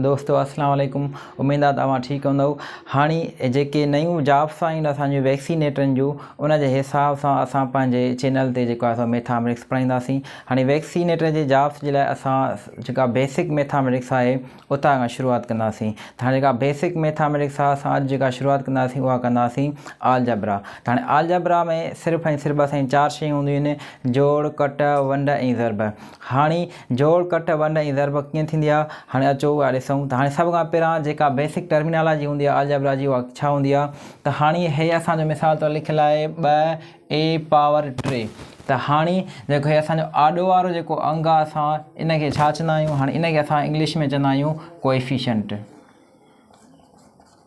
दोस्तों अस्सलाम वालेकुम। उम्मीद आहे तव्हां ठीकु हूंदव। हाणे जेके नयूं जॉब्स आहिनि असांजूं वैक्सीनेटरनि जूं उन जे हिसाब सां असां पंहिंजे चैनल ते जेको आहे असां मैथामेटिक्स पढ़ाईंदासीं। हाणे वैक्सीनेटर जे जॉब्स जे लाइ असां जेका बेसिक मैथामेटिक्स आहे उतां खां शुरूआति कंदासीं। त हाणे जेका बेसिक मैथामेटिक्स आहे असां अॼु जेका शुरूआति कंदासीं उहा कंदासीं आलजबरा। त हाणे आलजबरा में सिर्फ़ु ऐं सिर्फ़ु असांजी 4 शयूं हूंदियूं आहिनि, जोड़, कट, वंड ऐं ज़रब। हाणे जोड़, कट, वंड ऐं ज़रब कीअं थींदी आहे, हाणे अचो उहा ॾिसूं। त हाणे सभ खां पहिरां जेका बेसिक टर्मिनोलॉजी हूंदी आहे आलजबरा जी उहा छा हूंदी आहे। त हाणे हे असांजो मिसाल तौरु लिखियलु आहे 2a⁻3। त हाणे जेको हे असांजो आॾो वारो जेको अंग आहे असां इन खे छा चवंदा आहियूं, हाणे इन खे असां इंग्लिश में चवंदा आहियूं कोएफिशिएंट।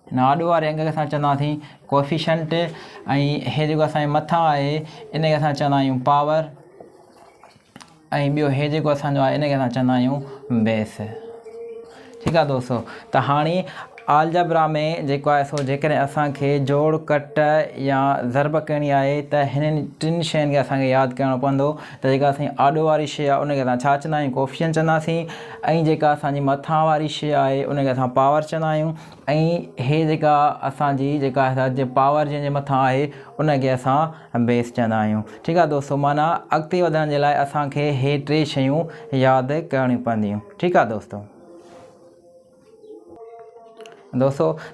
हिन आॾो वारे अंग खे असां चवंदासीं कोएफिशिएंट। ऐं हे जेको असांजे मथां आहे इन खे असां चवंदा आहियूं पावर। ऐं ॿियो हे जेको असांजो आहे इन खे असां चवंदा आहियूं बेस। ठीकु आहे दोस्तों। त हाणे आलजबरा में जेको आहे सो जेकॾहिं असांखे जोड़, कट या ज़रब करणी आहे त हिननि 3 शयुनि खे असांखे यादि करणो पवंदो। त जेका असांजी आॾो वारी शइ आहे उनखे असां छा चवंदा आहियूं, कोएफिशिएंट चवंदासीं। ऐं जेका असांजी मथां वारी शइ आहे उनखे असां पावर चवंदा आहियूं। ऐं हे जेका असांजी जेका असांजे पावर जंहिंजे मथां आहे उनखे असां बेस चवंदा आहियूं। ठीकु आहे दोस्तों। माना अॻिते वधण जे लाइ असांखे हे 3 शयूं यादि करणियूं पवंदियूं। ठीकु आहे दोस्तों।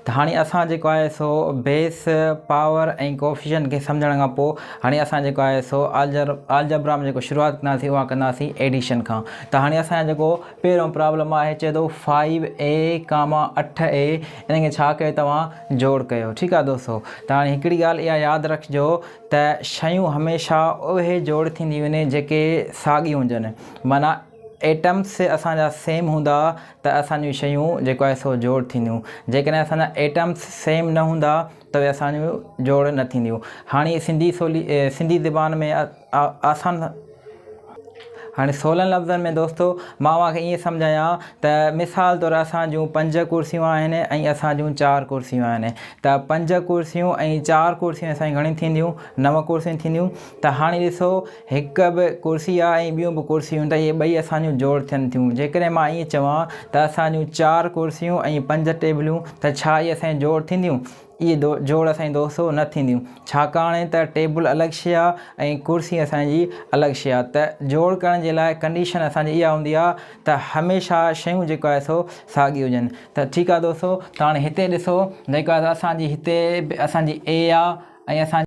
त हाणे असां जेको आहे सो बेस, पावर ऐं कोएफिशिएंट खे सम्झण खां पोइ हाणे असां जेको आहे सो आलजबरा में जेको शुरूआति कंदासीं उहा कंदासीं एडिशन खां। त हाणे असांजो जेको पहिरियों प्रॉब्लम आहे चए थो 5a,8a इन खे छा कयो तव्हां जोड़ कयो। ठीकु आहे दोस्तों। त हाणे हिकिड़ी ॻाल्हि इहा यादि रखिजो त शयूं हमेशह उहे जोड़ थींदियूं आहिनि जेके साॻियूं हुजनि। माना एटम्स असांजा सेम हूंदा त असांजूं शयूं जेको आहे सो जोड़ थींदियूं। जेकॾहिं असांजा एटम्स सेम न हूंदा त उहे असांजूं जोड़ न थींदियूं। हाणे सिंधी ज़बान में आसान हाणे सोलहनि लफ़्ज़नि में दोस्तों मां तव्हांखे ईअं सम्झायां त मिसाल तौरु असां जूं 5 कुर्सियूं आहिनि ऐं असां जूं 4 कुर्सियूं आहिनि। त 5 कुर्सियूं ऐं 4 कुर्सियूं असांजी घणी थींदियूं, 9 कुर्सियूं थींदियूं। त हाणे ॾिसो हिकु बि कुर्सी आहे ऐं ॿियूं बि कुर्सियूं त इहे ॿई असांजूं जोड़ थियनि थियूं। जेकॾहिं मां ईअं चवां त असांजूं 4 कुर्सियूं ऐं 5 टेबलूं त छा इहे असांजी जोड़ थींदियूं? इहे जोड़ असांजी दोस्तों न थींदियूं। छाकाणि त टेबल अलॻि शइ आहे ऐं कुर्सी असांजी अलॻि शइ आहे। त जोड़ करण जे लाइ कंडीशन असांजी इहा हूंदी आहे त हमेशह शयूं जेको आहे सो साॻी हुजनि। त ठीकु आहे दोस्तों। त हाणे हिते ॾिसो जेको आहे असांजी हिते असांजी ए आहे ऐं असांजी